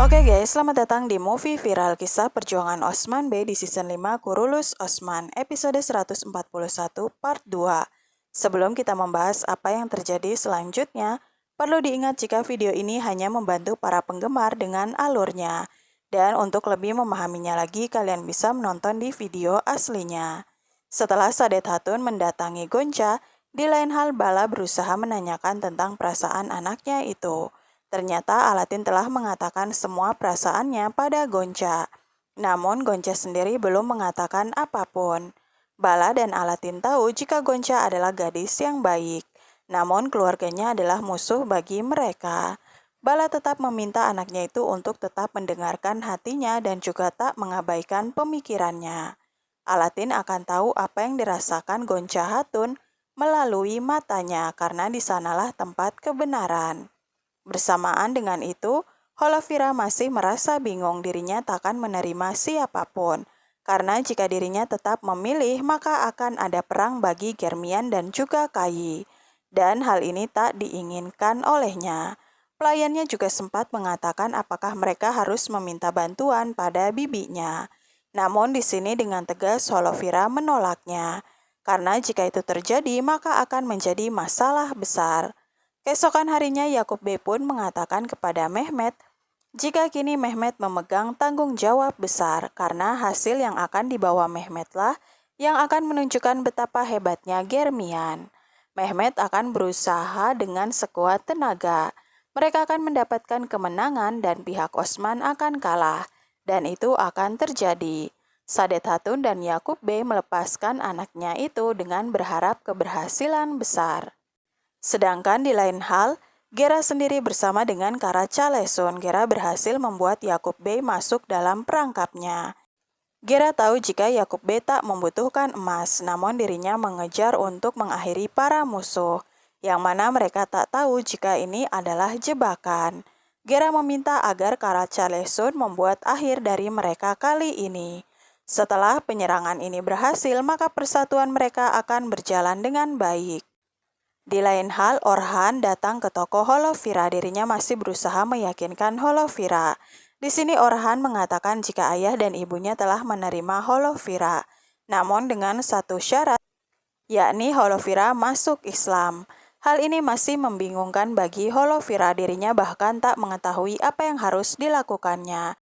Oke guys, selamat datang di movie viral kisah perjuangan Osman Bey di season 5 Kurulus Osman, episode 141 part 2. Sebelum kita membahas apa yang terjadi selanjutnya, perlu diingat jika video ini hanya membantu para penggemar dengan alurnya. Dan untuk lebih memahaminya lagi, kalian bisa menonton di video aslinya. Setelah Sadet Hatun mendatangi Gonca, di lain hal Bala berusaha menanyakan tentang perasaan anaknya itu. Ternyata Alatin telah mengatakan semua perasaannya pada Gonca. Namun Gonca sendiri belum mengatakan apapun. Bala dan Alatin tahu jika Gonca adalah gadis yang baik. Namun keluarganya adalah musuh bagi mereka. Bala tetap meminta anaknya itu untuk tetap mendengarkan hatinya dan juga tak mengabaikan pemikirannya. Alatin akan tahu apa yang dirasakan Gonca Hatun melalui matanya karena di sanalah tempat kebenaran. Bersamaan dengan itu, Holovira masih merasa bingung dirinya takkan menerima siapapun, karena jika dirinya tetap memilih maka akan ada perang bagi Germian dan juga Kayi, dan hal ini tak diinginkan olehnya. Pelayannya juga sempat mengatakan apakah mereka harus meminta bantuan pada bibinya. Namun di sini dengan tegas Holovira menolaknya, karena jika itu terjadi maka akan menjadi masalah besar. Keesokan harinya Yakub Bey pun mengatakan kepada Mehmet, jika kini Mehmet memegang tanggung jawab besar karena hasil yang akan dibawa Mehmetlah yang akan menunjukkan betapa hebatnya Germian. Mehmet akan berusaha dengan sekuat tenaga. Mereka akan mendapatkan kemenangan dan pihak Osman akan kalah. Dan itu akan terjadi. Sadet Hatun dan Yakub Bey melepaskan anaknya itu dengan berharap keberhasilan besar. Sedangkan di lain hal, Gera sendiri bersama dengan Kara Calesun, Gera berhasil membuat Yakub Bey masuk dalam perangkapnya. Gera tahu jika Yakub Bey tak membutuhkan emas, namun dirinya mengejar untuk mengakhiri para musuh, yang mana mereka tak tahu jika ini adalah jebakan. Gera meminta agar Kara Calesun membuat akhir dari mereka kali ini. Setelah penyerangan ini berhasil, maka persatuan mereka akan berjalan dengan baik. Di lain hal, Orhan datang ke toko Holovira. Dirinya masih berusaha meyakinkan Holovira. Di sini Orhan mengatakan jika ayah dan ibunya telah menerima Holovira, namun dengan satu syarat, yakni Holovira masuk Islam. Hal ini masih membingungkan bagi Holovira. Dirinya bahkan tak mengetahui apa yang harus dilakukannya.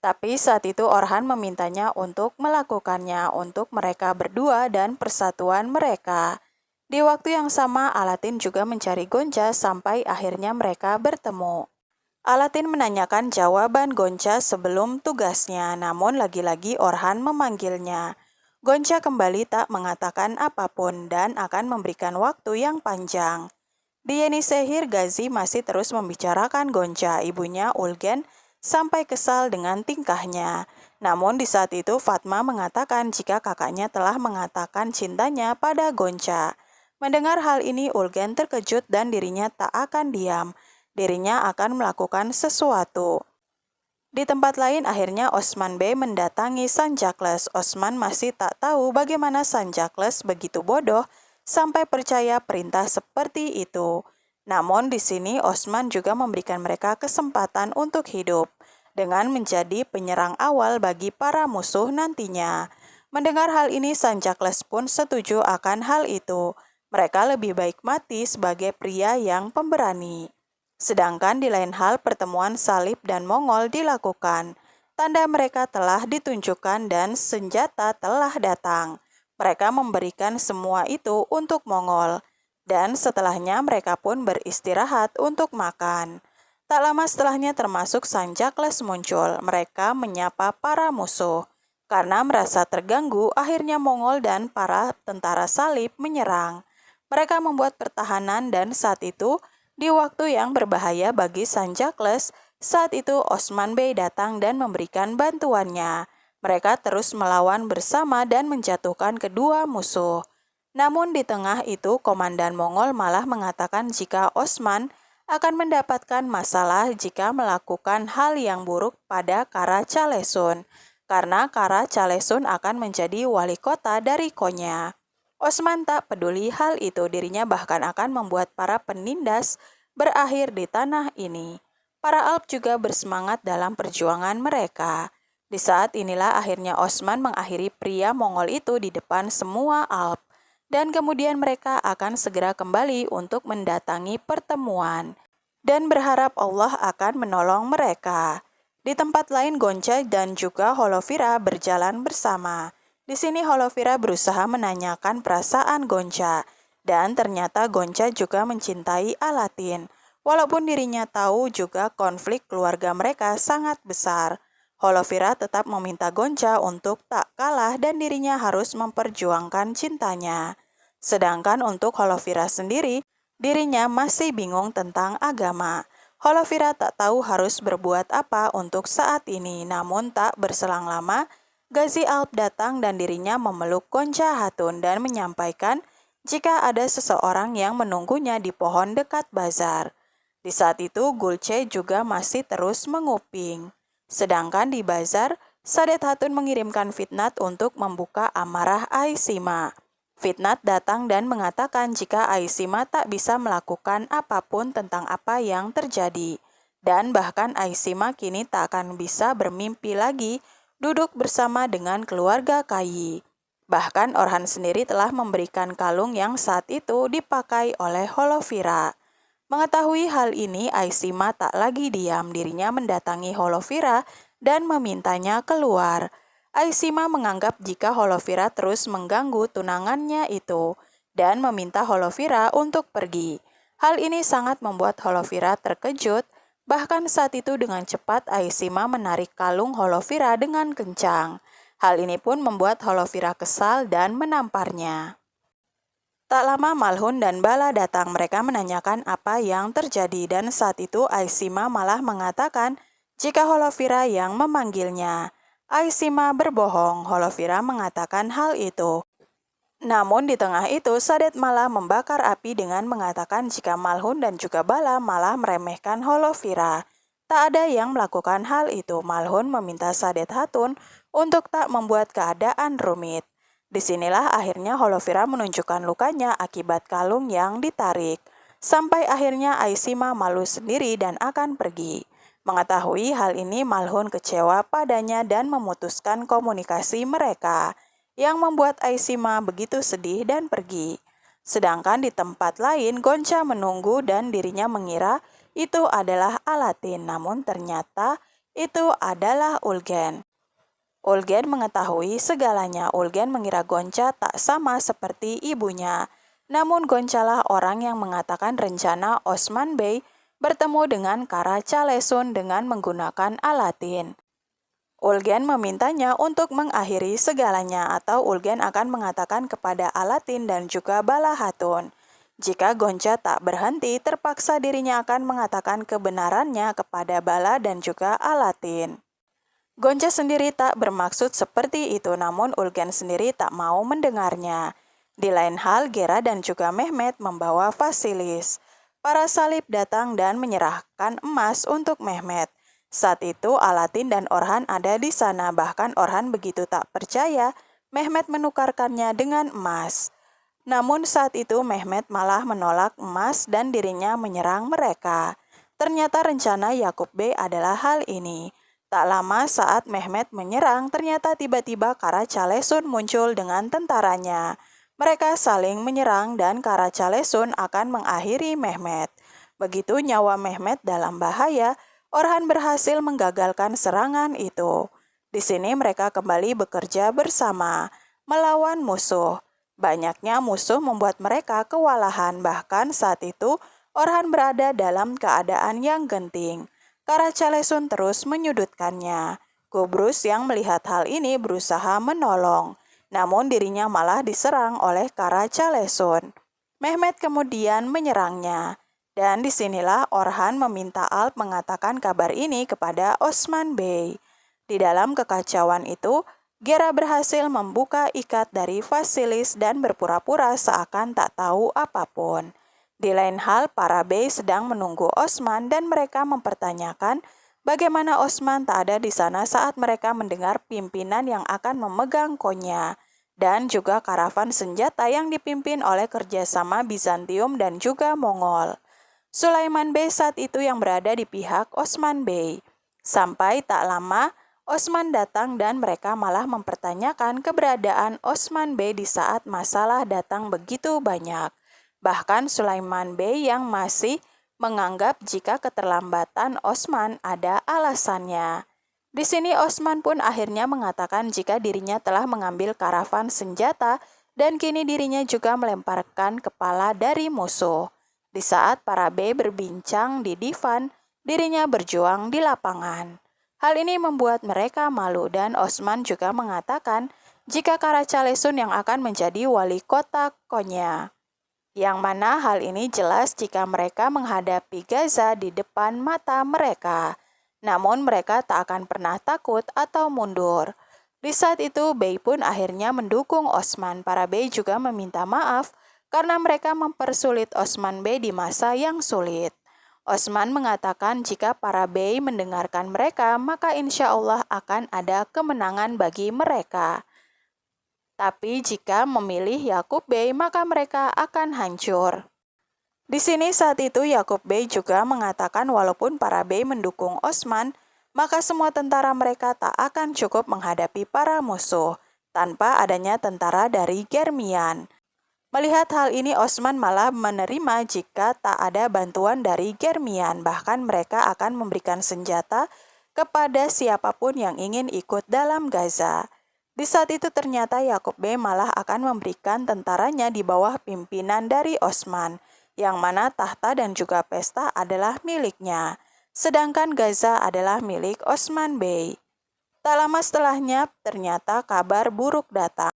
Tapi saat itu Orhan memintanya untuk melakukannya untuk mereka berdua dan persatuan mereka. Di waktu yang sama, Alatin juga mencari Gonca sampai akhirnya mereka bertemu. Alatin menanyakan jawaban Gonca sebelum tugasnya, namun lagi-lagi Orhan memanggilnya. Gonca kembali tak mengatakan apapun dan akan memberikan waktu yang panjang. Di Yenisehir, Gazi masih terus membicarakan Gonca, ibunya Ulgen, sampai kesal dengan tingkahnya. Namun di saat itu Fatma mengatakan jika kakaknya telah mengatakan cintanya pada Gonca. Mendengar hal ini, Ulgen terkejut dan dirinya tak akan diam. Dirinya akan melakukan sesuatu. Di tempat lain, akhirnya Osman Bey mendatangi Sanjakles. Osman masih tak tahu bagaimana Sanjakles begitu bodoh sampai percaya perintah seperti itu. Namun di sini Osman juga memberikan mereka kesempatan untuk hidup dengan menjadi penyerang awal bagi para musuh nantinya. Mendengar hal ini, Sanjakles pun setuju akan hal itu. Mereka lebih baik mati sebagai pria yang pemberani. Sedangkan di lain hal pertemuan Salib dan Mongol dilakukan. Tanda mereka telah ditunjukkan dan senjata telah datang. Mereka memberikan semua itu untuk Mongol. Dan setelahnya mereka pun beristirahat untuk makan. Tak lama setelahnya termasuk Sanjakles muncul. Mereka menyapa para musuh. Karena merasa terganggu, akhirnya Mongol dan para tentara Salib menyerang. Mereka membuat pertahanan dan saat itu, di waktu yang berbahaya bagi Sanjakles, saat itu Osman Bey datang dan memberikan bantuannya. Mereka terus melawan bersama dan menjatuhkan kedua musuh. Namun di tengah itu, komandan Mongol malah mengatakan jika Osman akan mendapatkan masalah jika melakukan hal yang buruk pada Kara Calesun, karena Kara Calesun akan menjadi wali kota dari Konya. Osman tak peduli hal itu, dirinya bahkan akan membuat para penindas berakhir di tanah ini. Para Alp juga bersemangat dalam perjuangan mereka. Di saat inilah akhirnya Osman mengakhiri pria Mongol itu di depan semua Alp. Dan kemudian mereka akan segera kembali untuk mendatangi pertemuan. Dan berharap Allah akan menolong mereka. Di tempat lain Gonca dan juga Holovira berjalan bersama. Di sini Holovira berusaha menanyakan perasaan Gonca. Dan ternyata Gonca juga mencintai Alatin. Walaupun dirinya tahu juga konflik keluarga mereka sangat besar. Holovira tetap meminta Gonca untuk tak kalah dan dirinya harus memperjuangkan cintanya. Sedangkan untuk Holovira sendiri, dirinya masih bingung tentang agama. Holovira tak tahu harus berbuat apa untuk saat ini, namun tak berselang lama, Ghazi Alp datang dan dirinya memeluk Gonca Hatun dan menyampaikan jika ada seseorang yang menunggunya di pohon dekat bazar. Di saat itu Gulce juga masih terus menguping. Sedangkan di bazar, Sadet Hatun mengirimkan Fitnat untuk membuka amarah Aisima. Fitnat datang dan mengatakan jika Aisima tak bisa melakukan apapun tentang apa yang terjadi. Dan bahkan Aisima kini tak akan bisa bermimpi lagi duduk bersama dengan keluarga Kayi. Bahkan Orhan sendiri telah memberikan kalung yang saat itu dipakai oleh Holovira. Mengetahui hal ini, Aisima tak lagi diam, dirinya mendatangi Holovira dan memintanya keluar. Aisima menganggap jika Holovira terus mengganggu tunangannya itu dan meminta Holovira untuk pergi. Hal ini sangat membuat Holovira terkejut, bahkan saat itu dengan cepat Aisima menarik kalung Holovira dengan kencang. Hal ini pun membuat Holovira kesal dan menamparnya. Tak lama Malhun dan Bala datang, mereka menanyakan apa yang terjadi dan saat itu Aisima malah mengatakan jika Holovira yang memanggilnya. Aisima berbohong, Holovira mengatakan hal itu. Namun di tengah itu Sadet malah membakar api dengan mengatakan jika Malhun dan juga Bala malah meremehkan Holovira. Tak ada yang melakukan hal itu. Malhun meminta Sadet Hatun untuk tak membuat keadaan rumit. Disinilah akhirnya Holovira menunjukkan lukanya akibat kalung yang ditarik. Sampai akhirnya Aisima malu sendiri dan akan pergi. Mengetahui hal ini Malhun kecewa padanya dan memutuskan komunikasi mereka, yang membuat Aisima begitu sedih dan pergi. Sedangkan di tempat lain Gonca menunggu dan dirinya mengira itu adalah Alatin, namun ternyata itu adalah Ulgen. Ulgen mengetahui segalanya. Ulgen mengira Gonca tak sama seperti ibunya. Namun Goncalah orang yang mengatakan rencana Osman Bey bertemu dengan Kara Calesun dengan menggunakan Alatin. Ulgen memintanya untuk mengakhiri segalanya atau Ulgen akan mengatakan kepada Alatin dan juga Bala Hatun. Jika Gonca tak berhenti, terpaksa dirinya akan mengatakan kebenarannya kepada Bala dan juga Alatin. Gonca sendiri tak bermaksud seperti itu, namun Ulgen sendiri tak mau mendengarnya. Di lain hal, Gera dan juga Mehmet membawa Vasilis. Para salib datang dan menyerahkan emas untuk Mehmet. Saat itu Alatin dan Orhan ada di sana, bahkan Orhan begitu tak percaya Mehmet menukarkannya dengan emas. Namun saat itu Mehmet malah menolak emas dan dirinya menyerang mereka. Ternyata rencana Yakub Bey adalah hal ini. Tak lama saat Mehmet menyerang, ternyata tiba-tiba Kara Calesun muncul dengan tentaranya. Mereka saling menyerang dan Kara Calesun akan mengakhiri Mehmet. Begitu nyawa Mehmet dalam bahaya, Orhan berhasil menggagalkan serangan itu. Di sini mereka kembali bekerja bersama, melawan musuh. Banyaknya musuh membuat mereka kewalahan, bahkan saat itu Orhan berada dalam keadaan yang genting. Kara Calesun terus menyudutkannya. Kubrus yang melihat hal ini berusaha menolong, namun dirinya malah diserang oleh Kara Calesun. Mehmet kemudian menyerangnya, dan disinilah Orhan meminta Alp mengatakan kabar ini kepada Osman Bey. Di dalam kekacauan itu, Gera berhasil membuka ikat dari Vasilis dan berpura-pura seakan tak tahu apapun. Di lain hal, para bey sedang menunggu Osman dan mereka mempertanyakan bagaimana Osman tak ada di sana saat mereka mendengar pimpinan yang akan memegang Konya dan juga karavan senjata yang dipimpin oleh kerjasama Bizantium dan juga Mongol. Sulaiman Bey saat itu yang berada di pihak Osman Bey. Sampai tak lama, Osman datang dan mereka malah mempertanyakan keberadaan Osman Bey di saat masalah datang begitu banyak. Bahkan Sulaiman Bey yang masih menganggap jika keterlambatan Osman ada alasannya. Di sini Osman pun akhirnya mengatakan jika dirinya telah mengambil karavan senjata dan kini dirinya juga melemparkan kepala dari musuh. Di saat para bey berbincang di divan, dirinya berjuang di lapangan. Hal ini membuat mereka malu dan Osman juga mengatakan jika Karacalesun yang akan menjadi wali kota Konya. Yang mana hal ini jelas jika mereka menghadapi Gaza di depan mata mereka. Namun mereka tak akan pernah takut atau mundur. Di saat itu Bey pun akhirnya mendukung Osman. Para Bey juga meminta maaf karena mereka mempersulit Osman Bey di masa yang sulit. Osman mengatakan jika para Bey mendengarkan mereka, maka insya Allah akan ada kemenangan bagi mereka. Tapi jika memilih Yakub Bey, maka mereka akan hancur. Di sini saat itu Yakub Bey juga mengatakan walaupun para Bey mendukung Osman, maka semua tentara mereka tak akan cukup menghadapi para musuh tanpa adanya tentara dari Germian. Melihat hal ini, Osman malah menerima jika tak ada bantuan dari Germian. Bahkan mereka akan memberikan senjata kepada siapapun yang ingin ikut dalam Gaza. Di saat itu ternyata Yakub Bey malah akan memberikan tentaranya di bawah pimpinan dari Osman, yang mana tahta dan juga pesta adalah miliknya. Sedangkan Gaza adalah milik Osman Bey. Tak lama setelahnya, ternyata kabar buruk datang.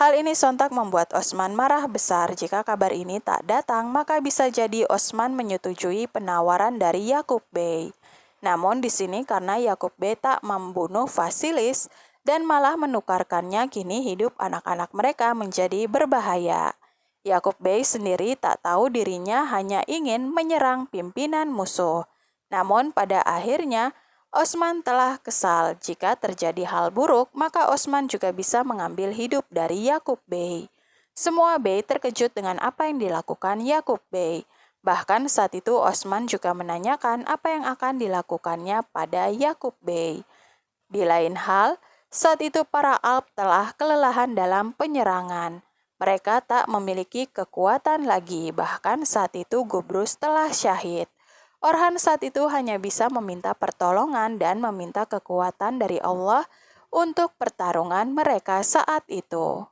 Hal ini sontak membuat Osman marah besar. Jika kabar ini tak datang, maka bisa jadi Osman menyetujui penawaran dari Yakub Bey. Namun di sini karena Yakub Bey tak membunuh Vasilis dan malah menukarkannya, kini hidup anak-anak mereka menjadi berbahaya. Yakub Bey sendiri tak tahu dirinya hanya ingin menyerang pimpinan musuh. Namun pada akhirnya Osman telah kesal. Jika terjadi hal buruk, maka Osman juga bisa mengambil hidup dari Yakub Bey. Semua Bey terkejut dengan apa yang dilakukan Yakub Bey. Bahkan saat itu Osman juga menanyakan apa yang akan dilakukannya pada Yakub Bey. Di lain hal, saat itu para Alp telah kelelahan dalam penyerangan. Mereka tak memiliki kekuatan lagi, bahkan saat itu Gubrus telah syahid. Orhan saat itu hanya bisa meminta pertolongan dan meminta kekuatan dari Allah untuk pertarungan mereka saat itu.